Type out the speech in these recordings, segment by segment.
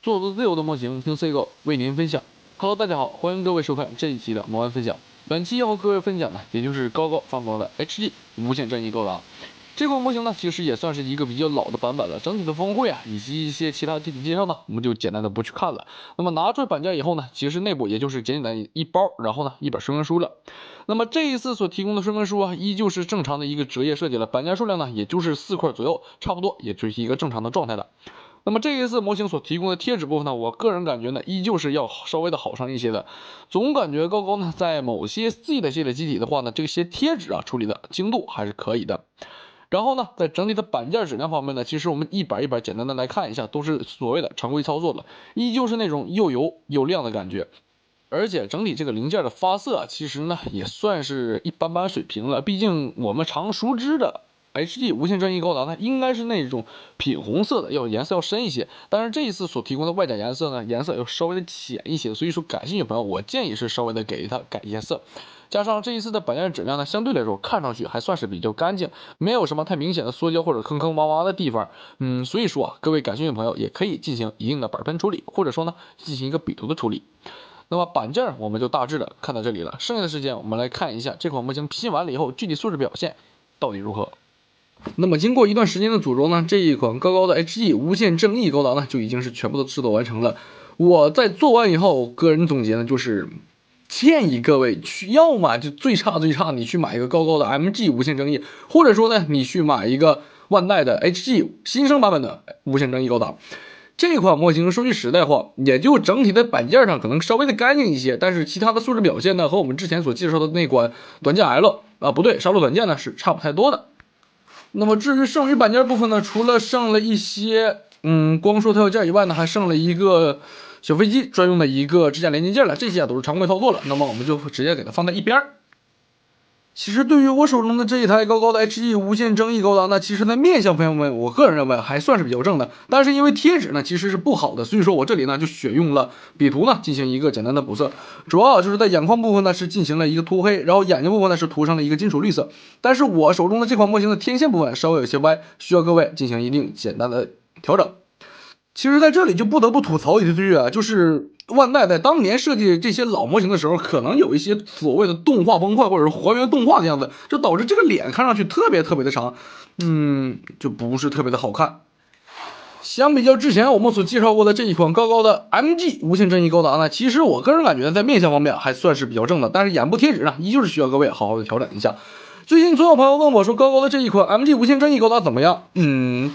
做自由的模型，听 C 狗为您分享。Hello， 大家好，欢迎各位收看这一期的魔玩分享。本期要和各位分享的，也就是高高发布的 HG 无限正义高达。这款模型呢，其实也算是一个比较老的版本了。整体的峰会啊，以及一些其他具体介绍呢，我们就简单的不去看了。那么拿出来板件以后呢，其实内部也就是简简单单一包，然后呢一本说明书了。那么这一次所提供的说明书啊，依旧是正常的一个折页设计了，板件数量呢也就是4块左右，差不多也就是一个正常的状态了。那么这一次模型所提供的贴纸部分呢，我个人感觉呢，依旧是要稍微的好上一些的。总感觉高高呢，在某些 Z 的系列机体的话呢，这些贴纸啊处理的精度还是可以的。然后呢，在整体的板件质量方面呢，其实我们一板一板简单的来看一下，都是所谓的常规操作了，依旧是那种又油又亮的感觉。而且整体这个零件的发色，其实呢也算是一般般水平了，毕竟我们常熟知的。HG 无限正义高达呢，应该是那种品红色的，颜色要深一些。但是这一次所提供的外甲颜色呢，颜色要稍微的浅一些，所以说感兴趣的朋友，我建议是稍微的给它改颜色。加上这一次的板件质量呢，相对来说看上去还算是比较干净，没有什么太明显的缩胶或者坑坑洼洼的地方。所以说啊，各位感兴趣的朋友也可以进行一定的板喷处理，或者说呢进行一个笔涂的处理。那么板件我们就大致的看到这里了，剩下的时间我们来看一下这款模型拼完了以后具体素质表现到底如何。那么经过一段时间的组装呢，这一款高高的 HG 无限正义高达呢就已经是全部的制作完成了。我在做完以后，个人总结呢就是建议各位去，要么就最差你去买一个高高的 MG 无限正义，或者说呢你去买一个万代的 HG 新生版本的无限正义高达。这款模型说句实在话，也就整体的板件上可能稍微的干净一些，但是其他的素质表现呢和我们之前所介绍的那款短剑 L 不对，杀戮短剑呢是差不太多的。那么至于剩余板件部分呢，除了剩了一些光束特效件以外呢，还剩了一个小飞机专用的一个支架连接件了，这些都是常规操作了。那么我们就直接给它放在一边。其实对于我手中的这一台高高的 HG 无限正义高达呢，其实在面相方面，我个人认为还算是比较正的。但是因为贴纸呢其实是不好的，所以说我这里呢就选用了笔涂呢进行一个简单的补色，主要就是在眼眶部分呢是进行了一个涂黑，然后眼睛部分呢是涂上了一个金属绿色。但是我手中的这款模型的天线部分稍微有些歪，需要各位进行一定简单的调整。其实在这里就不得不吐槽一句啊，就是万代在当年设计这些老模型的时候，可能有一些所谓的动画崩坏或者是还原动画的样子，就导致这个脸看上去特别的长，就不是特别的好看。相比较之前我们所介绍过的这一款高高的 MG 无限正义高达呢，其实我个人感觉在面相方面还算是比较正的，但是眼部贴纸呢，依旧是需要各位好好的调整一下。最近总有朋友问我说，高高的这一款 MG 无限正义高达怎么样？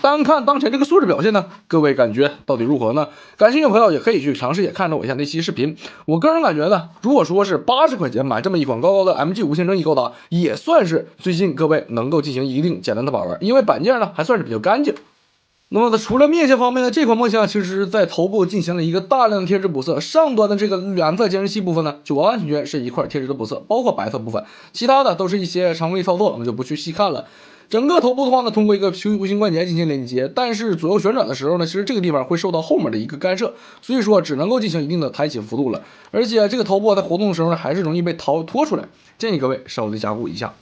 单看当前这个素质表现呢，各位感觉到底如何呢？感兴趣的朋友也可以去尝试也看着我一下那期视频。我个人感觉呢，如果说是80块钱买这么一款高高的 MG 无限正义高达，也算是最近各位能够进行一定简单的把玩，因为板件呢还算是比较干净。那么除了面相方面呢，这款模型其实在头部进行了一个大量的贴纸补色，上端的这个染色监视器部分呢，就完完全全是一块贴纸的补色，包括白色部分，其他的都是一些常规操作，我们就不去细看了。整个头部的话呢，通过一个无形关节进行连接，但是左右旋转的时候呢，其实这个地方会受到后面的一个干涉，所以说只能够进行一定的抬起幅度了。而且这个头部在活动的时候呢，还是容易被拖出来，建议各位稍微的加固一下。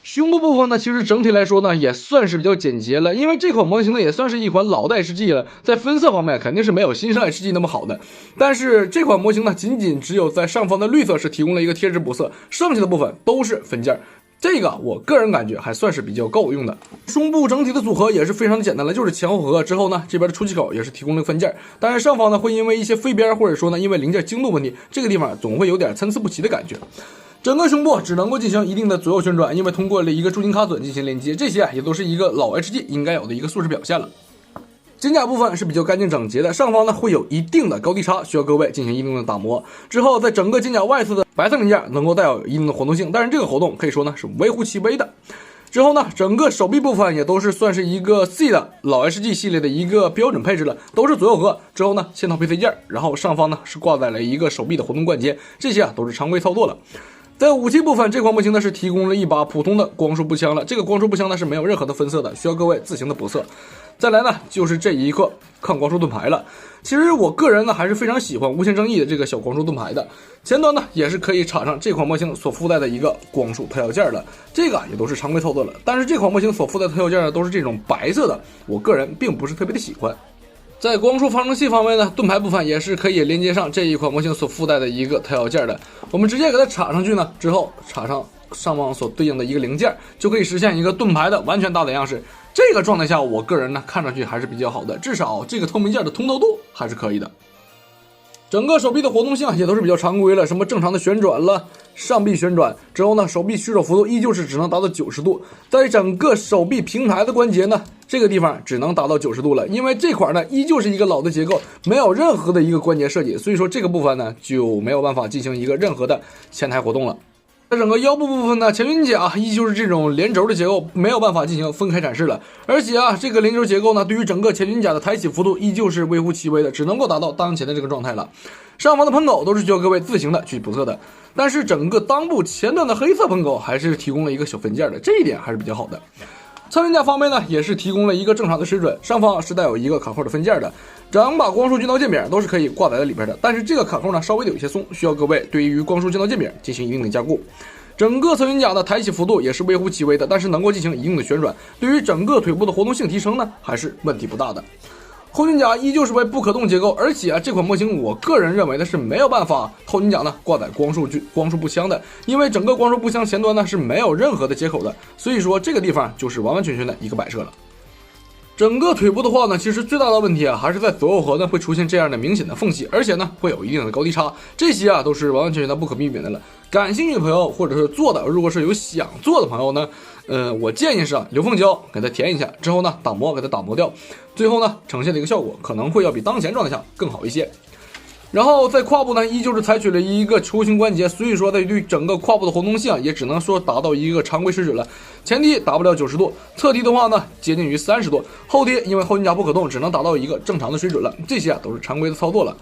胸部部分呢，其实整体来说呢，也算是比较简洁了，因为这款模型呢也算是一款老的 HG 了，在分色方面肯定是没有新生 HG 那么好的。但是这款模型呢，仅仅只有在上方的绿色是提供了一个贴纸补色，剩下的部分都是分件。这个我个人感觉还算是比较够用的。胸部整体的组合也是非常的简单了，就是前后合之后呢，这边的出气口也是提供了分件，但是上方呢会因为一些飞边或者说呢因为零件精度问题，这个地方总会有点参差不齐的感觉。整个胸部只能够进行一定的左右旋转，因为通过了一个驻金卡榫进行连接，这些也都是一个老 HG 应该有的一个素质表现了。肩胛部分是比较干净整洁的，上方呢会有一定的高低差，需要各位进行一定的打磨。之后在整个肩胛外侧的白色零件能够带有一定的活动性，但是这个活动可以说呢是微乎其微的。之后呢，整个手臂部分也都是算是一个 C 的老 HG 系列的一个标准配置了，都是左右合。之后呢，嵌套配配件，然后上方呢是挂在了一个手臂的活动关节，这些都是常规操作了。在武器部分，这款模型呢是提供了一把普通的光束步枪了，这个光束步枪呢是没有任何的分色的，需要各位自行的补色。再来呢就是这一个抗光束盾牌了，其实我个人呢还是非常喜欢无限正义的这个小光束盾牌的，前端呢也是可以插上这款模型所附带的一个光束特效件了，这个也都是常规操作了，但是这款模型所附带的特效件呢都是这种白色的，我个人并不是特别的喜欢。在光束发生器方面呢，盾牌部分也是可以连接上这一款模型所附带的一个特效件的。我们直接给它插上去呢，之后插上上方所对应的一个零件，就可以实现一个盾牌的完全大载样式。这个状态下，我个人呢看上去还是比较好的，至少这个透明件的通透度还是可以的。整个手臂的活动性也都是比较常规了，什么正常的旋转了，上臂旋转之后呢，手臂屈肘幅度依旧是只能达到90度，在整个手臂平台的关节呢，这个地方只能达到90度了，因为这块呢依旧是一个老的结构，没有任何的一个关节设计，所以说这个部分呢就没有办法进行一个任何的前抬活动了。在整个腰部部分呢，前云甲依旧是这种连轴的结构，没有办法进行分开展示了。而且这个连轴结构呢，对于整个前云甲的抬起幅度依旧是微乎其微的，只能够达到当前的这个状态了。上方的喷口都是需要各位自行的去补色的，但是整个裆部前段的黑色喷口还是提供了一个小分件的，这一点还是比较好的。侧云甲方面呢，也是提供了一个正常的水准，上方是带有一个卡扣的分件的，整把光束军刀剑柄都是可以挂载在里边的，但是这个卡扣呢稍微的有些松，需要各位对于光束军刀剑柄进行一定的加固。整个侧云甲的抬起幅度也是微乎其微的，但是能够进行一定的旋转，对于整个腿部的活动性提升呢，还是问题不大的。后军甲依旧是为不可动结构，而且这款模型我个人认为呢是没有办法后军甲呢挂载光束步枪的，因为整个光束步枪前端呢是没有任何的接口的，所以说这个地方就是完完全全的一个摆设了。整个腿部的话呢，其实最大的问题还是在左右核呢会出现这样的明显的缝隙，而且呢会有一定的高低差，这些都是完完全全的不可避免的了。感兴趣的朋友或者是做的，如果是有想做的朋友呢，我建议是留缝胶给它填一下，之后呢打磨给它打磨掉，最后呢呈现的一个效果可能会要比当前状态下更好一些。然后在胯部呢，依旧是采取了一个球形关节，所以说在对整个胯部的活动性也只能说达到一个常规水准了。前踢达不了90度，侧踢的话呢接近于30度，后踢因为后肩胛不可动，只能达到一个正常的水准了。这些都是常规的操作了。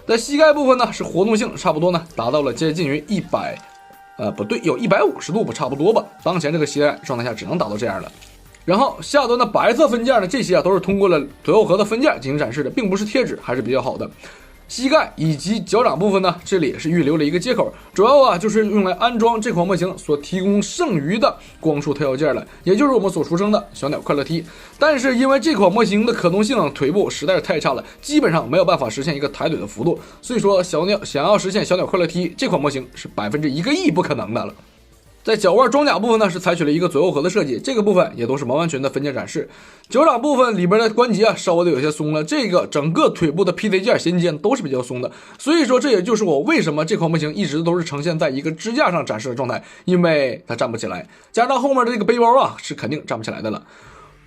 在膝盖部分呢，是活动性差不多呢达到了接近于有150度吧，差不多吧。当前这个膝盖状态下只能达到这样了。然后下端的白色分件呢，这些都是通过了腿后核的分件进行展示的，并不是贴纸，还是比较好的。膝盖以及脚掌部分呢，这里也是预留了一个接口，主要就是用来安装这款模型所提供剩余的光束特效件了，也就是我们所俗称的小鸟快乐踢。但是因为这款模型的可动性腿部实在是太差了，基本上没有办法实现一个抬腿的幅度，所以说想要实现小鸟快乐踢，这款模型是1亿不可能的了。在脚腕装甲部分呢，是采取了一个左右核的设计，这个部分也都是完完全的分件展示。脚掌部分里边的关节稍微的有些松了，这个整个腿部的 PC 件衔接都是比较松的，所以说这也就是我为什么这款模型一直都是呈现在一个支架上展示的状态，因为它站不起来，加上后面的这个背包是肯定站不起来的了。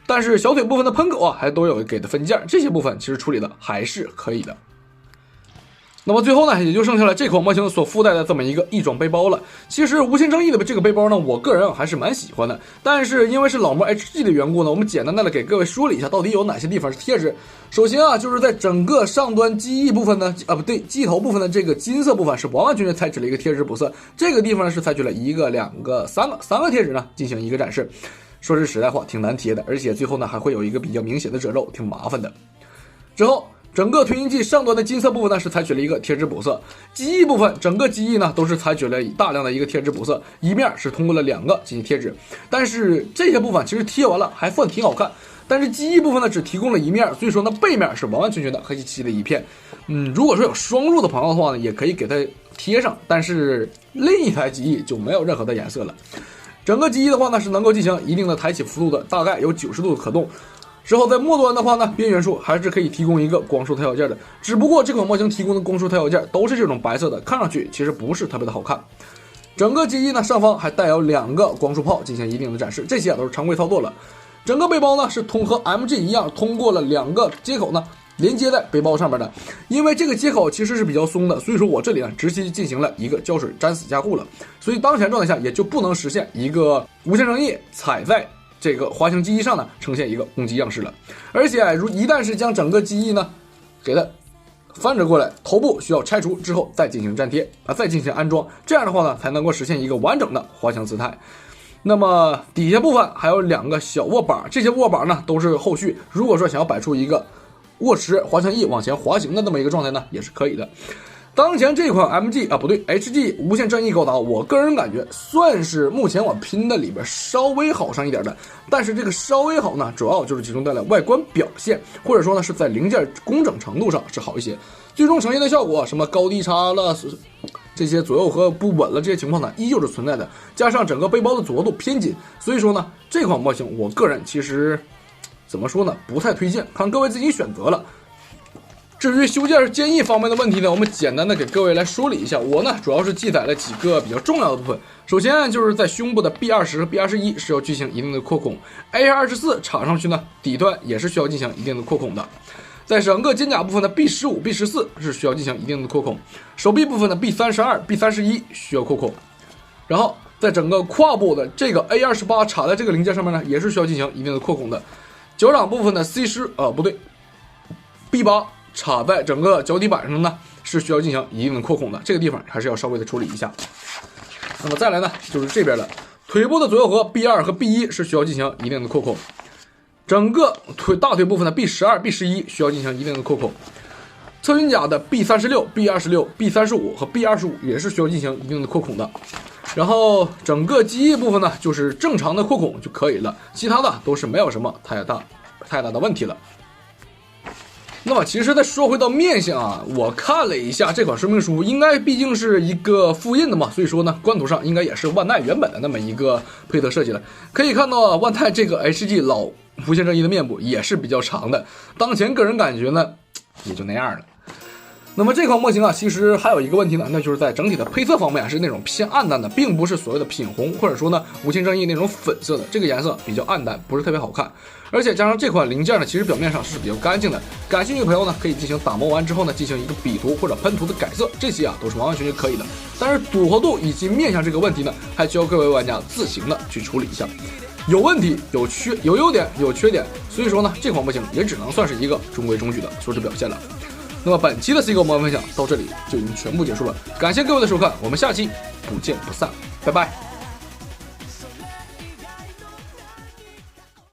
但是小腿部分的喷口还都有给的分件，这些部分其实处理的还是可以的。那么最后呢，也就剩下了这款模型所附带的这么一个翼装背包了。其实无限正义的这个背包呢，我个人还是蛮喜欢的。但是因为是老模 HG 的缘故呢，我们简单的给各位说了一下到底有哪些地方是贴纸。首先就是在整个上端机翼部分呢，机头部分的这个金色部分是完完全全采取了一个贴纸补色。这个地方是采取了1个、2个、3个贴纸呢进行一个展示。说是实在话，挺难贴的，而且最后呢还会有一个比较明显的褶皱，挺麻烦的。之后。整个推进器上端的金色部分呢是采取了一个贴纸补色，机翼部分整个机翼呢都是采取了大量的一个贴纸补色，一面是通过了2个进行贴纸，但是这些部分其实贴完了还算挺好看，但是机翼部分呢只提供了一面，所以说呢背面是完完全全的黑漆漆的一片。如果说有双入的朋友的话呢，也可以给它贴上，但是另一台机翼就没有任何的颜色了。整个机翼的话呢是能够进行一定的抬起幅度的，大概有90度的可动。之后在末端的话呢，边缘处还是可以提供一个光束特效件的，只不过这款模型提供的光束特效件都是这种白色的，看上去其实不是特别的好看。整个机翼呢上方还带有2个光束炮进行一定的展示，这些都是常规操作了。整个背包呢是和 MG 一样，通过了2个接口呢连接在背包上面的，因为这个接口其实是比较松的，所以说我这里呢直接进行了一个胶水粘死加固了，所以当前状态下也就不能实现一个无限正义踩在这个滑行机翼上呢呈现一个攻击样式了。而且一旦是将整个机翼呢给它翻折过来，头部需要拆除之后再进行粘贴再进行安装，这样的话呢才能够实现一个完整的滑行姿态。那么底下部分还有2个小握把，这些握把呢都是后续如果说想要摆出一个握持滑翔翼往前滑行的这么一个状态呢也是可以的。当前这款 HG 无限正义高达，我个人感觉算是目前我拼的里边稍微好上一点的，但是这个稍微好呢，主要就是集中在了外观表现，或者说呢是在零件工整程度上是好一些，最终呈现的效果什么高低差了。这些左右合不稳了，这些情况呢依旧是存在的，加上整个背包的组合度偏紧，所以说呢这款模型我个人其实怎么说呢不太推荐，看各位自己选择了。至于修件建议方面的问题呢，我们简单的给各位来梳理一下。我呢主要是记载了几个比较重要的部分。首先就是在胸部的 B20 和 B21 是要进行一定的扩孔 ，AR24 插上去呢底端也是需要进行一定的扩孔的。在整个肩甲部分的 B15、B14 是需要进行一定的扩孔，手臂部分的 B32、B31 需要扩孔，然后在整个胯部的这个 A28 插在这个零件上面呢，也是需要进行一定的扩孔的。脚掌部分的 B8 插在整个脚底板上呢，是需要进行一定的扩孔的，这个地方还是要稍微的处理一下。那么再来呢，就是这边的腿部的左右合 B2 和 B1 是需要进行一定的扩孔。整个大腿部分的 B12、B11 需要进行一定的扩孔，侧裙甲的 B36、B26、B35 和 B25 也是需要进行一定的扩孔的。然后整个机翼部分呢，就是正常的扩孔就可以了，其他的都是没有什么太大的问题了。那么其实再说回到面相啊，我看了一下这款说明书，应该毕竟是一个复印的嘛，所以说呢，官图上应该也是万代原本的那么一个配色设计了。可以看到万代这个 HG 老无限正义的面部也是比较长的，当前个人感觉呢也就那样了。那么这款模型啊，其实还有一个问题呢，那就是在整体的配色方面是那种偏暗淡的，并不是所谓的品红，或者说呢无限正义那种粉色的，这个颜色比较暗淡，不是特别好看。而且加上这款零件呢，其实表面上是比较干净的，感兴趣的朋友呢，可以进行打磨完之后呢，进行一个笔涂或者喷涂的改色，这些啊都是完完全全可以的。但是组合度以及面向这个问题呢，还需要各位玩家自行的去处理一下。有问题，有优点，有缺点，所以说呢，这款模型也只能算是一个中规中矩的素质表现了。那么本期的 C 狗模分享到这里就已经全部结束了，感谢各位的收看，我们下期不见不散，拜拜。